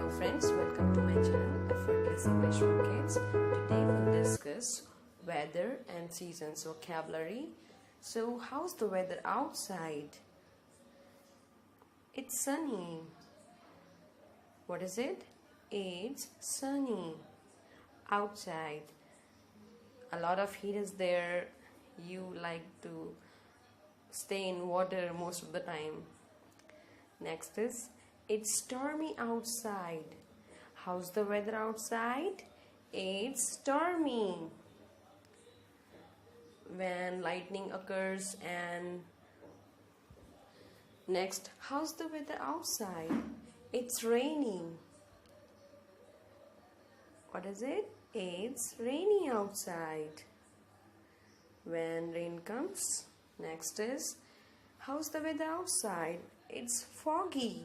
Hello friends, welcome to my channel Effortless English for Kids. Today we'll discuss weather and seasons vocabulary. So how's the weather outside? It's sunny. What is it? It's sunny outside. A lot of heat is there. You like to stay in water most of the time. Next is, it's stormy outside. How's the weather outside? It's stormy. When lightning occurs. And next, how's the weather outside? It's raining. What is it? It's raining outside. When rain comes. Next is, how's the weather outside? It's foggy.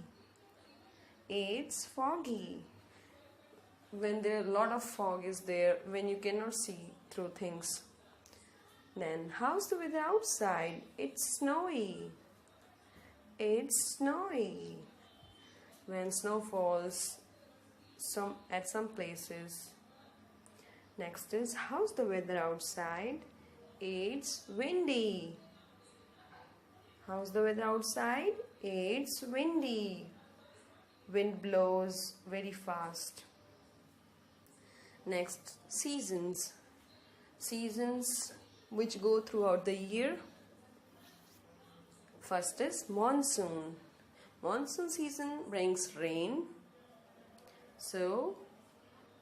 It's foggy. When there a lot of fog is there, when you cannot see through things. Then how's the weather outside? It's snowy. It's snowy. When snow falls at some places. Next is, how's the weather outside? It's windy. How's the weather outside? It's windy. Wind blows very fast. Next, seasons. Seasons which go throughout the year. First is monsoon. Monsoon season brings rain. So,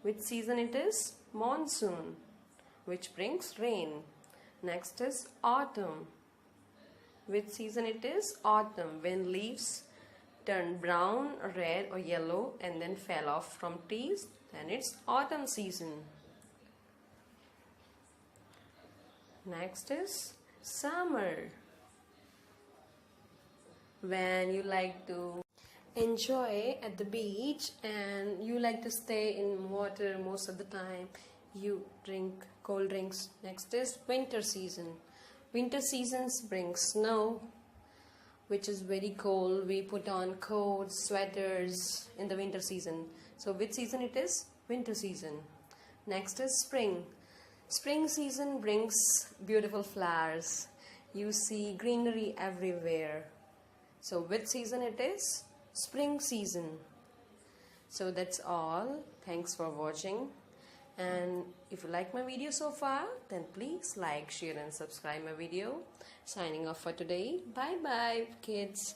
which season it is? Monsoon, which brings rain. Next is autumn. Which season it is? Autumn, when leaves turn brown, red or yellow and then fell off from trees, then it's autumn season. Next is summer. When you like to enjoy at the beach and you like to stay in water most of the time, you drink cold drinks. Next is winter season. Winter seasons bring snow, which is very cold. We put on coats, sweaters in the winter season. So which season it is? Winter season. Next is spring. Spring season brings beautiful flowers. You see greenery everywhere. So which season it is? Spring season. So that's all. Thanks for watching. And if you like my video so far, then please like, share and subscribe my video. Signing off for today. Bye bye kids.